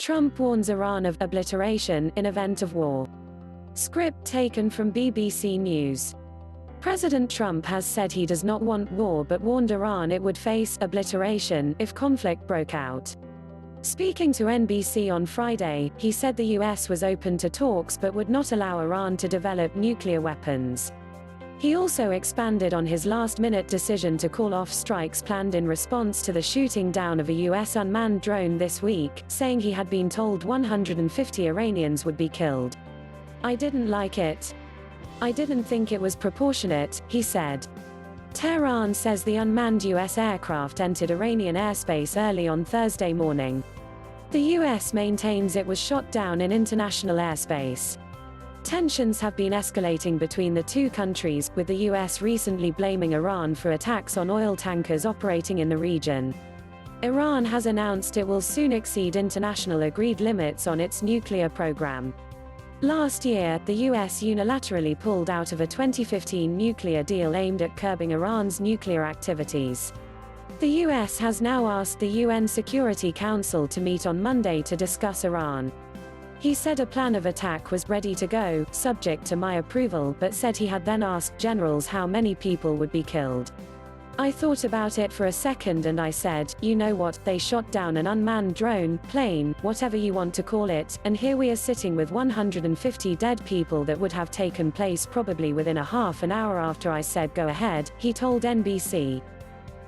Trump warns Iran of obliteration in event of war. Script taken from BBC News. President Trump has said he does not want war but warned Iran it would face obliteration if conflict broke out. Speaking to NBC on Friday, he said the US was open to talks but would not allow Iran to develop nuclear weapons. He also expanded on his last-minute decision to call off strikes planned in response to the shooting down of a US unmanned drone this week, saying he had been told 150 Iranians would be killed. "I didn't like it. I didn't think it was proportionate," he said. Tehran says the unmanned US aircraft entered Iranian airspace early on Thursday morning. The US maintains it was shot down in international airspace. Tensions have been escalating between the two countries, with the US recently blaming Iran for attacks on oil tankers operating in the region. Iran has announced it will soon exceed international agreed limits on its nuclear program. Last year, the US unilaterally pulled out of a 2015 nuclear deal aimed at curbing Iran's nuclear activities. The US has now asked the UN Security Council to meet on Monday to discuss Iran. He said a plan of attack was ready to go, subject to my approval, but said he had then asked generals how many people would be killed. "I thought about it for a second and I said, you know what, they shot down an unmanned drone, plane, whatever you want to call it, and here we are sitting with 150 dead people that would have taken place probably within a half an hour after I said go ahead," he told NBC.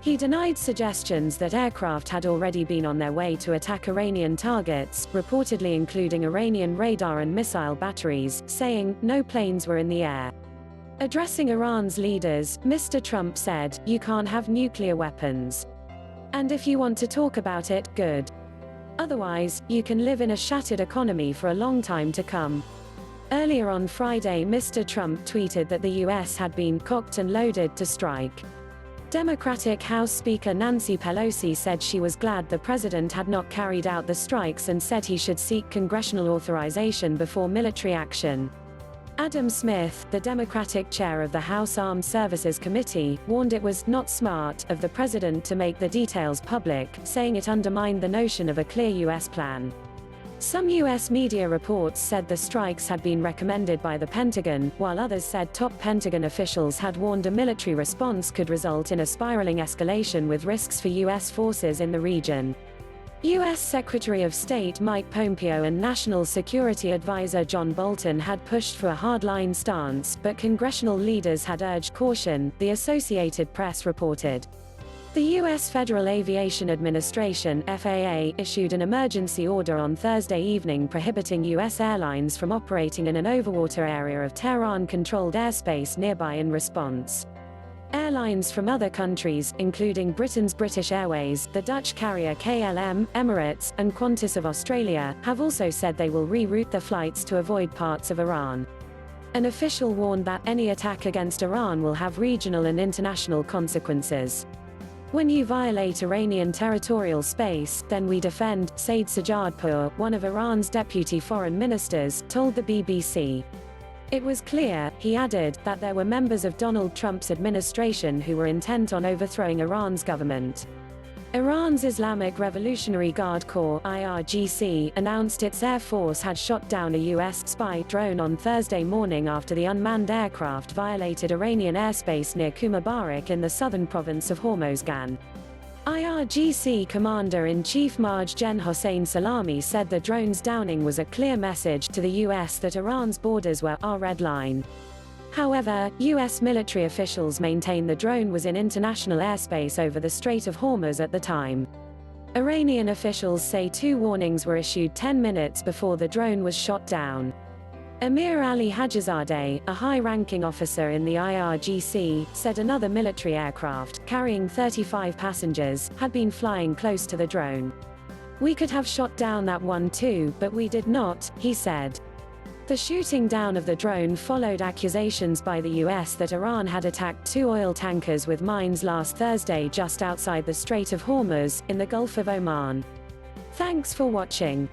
He denied suggestions that aircraft had already been on their way to attack Iranian targets, reportedly including Iranian radar and missile batteries, saying, "No planes were in the air." Addressing Iran's leaders, Mr. Trump said, "You can't have nuclear weapons. And if you want to talk about it, good. Otherwise, you can live in a shattered economy for a long time to come." Earlier on Friday, Mr. Trump tweeted that the US had been cocked and loaded to strike. Democratic House Speaker Nancy Pelosi said she was glad the president had not carried out the strikes and said he should seek congressional authorization before military action. Adam Smith, the Democratic chair of the House Armed Services Committee, warned it was not smart of the president to make the details public, saying it undermined the notion of a clear US plan. Some US media reports said the strikes had been recommended by the Pentagon, while others said top Pentagon officials had warned a military response could result in a spiraling escalation with risks for US forces in the region. US Secretary of State Mike Pompeo and National Security Advisor John Bolton had pushed for a hardline stance, but congressional leaders had urged caution, the Associated Press reported. The U.S. Federal Aviation Administration (FAA) issued an emergency order on Thursday evening prohibiting U.S. airlines from operating in an overwater area of Tehran-controlled airspace nearby in response. Airlines from other countries, including Britain's British Airways, the Dutch carrier KLM, Emirates, and Qantas of Australia, have also said they will reroute their flights to avoid parts of Iran. An official warned that any attack against Iran will have regional and international consequences. "When you violate Iranian territorial space, then we defend," Saeed Sajjadpour, one of Iran's deputy foreign ministers, told the BBC. It was clear, he added, that there were members of Donald Trump's administration who were intent on overthrowing Iran's government. Iran's Islamic Revolutionary Guard Corps (IRGC) announced its Air Force had shot down a U.S. spy drone on Thursday morning after the unmanned aircraft violated Iranian airspace near Mubarak in the southern province of Hormozgan. IRGC Commander-in-Chief Maj Gen Hossein Salami said the drone's downing was a clear message to the U.S. that Iran's borders were our red line. However, U.S. military officials maintain the drone was in international airspace over the Strait of Hormuz at the time. Iranian officials say 2 warnings were issued 10 minutes before the drone was shot down. Amir Ali Hajizadeh, a high-ranking officer in the IRGC, said another military aircraft, carrying 35 passengers, had been flying close to the drone. "We could have shot down that one too, but we did not," he said. The shooting down of the drone followed accusations by the US that Iran had attacked 2 oil tankers with mines last Thursday just outside the Strait of Hormuz, in the Gulf of Oman. Thanks for watching.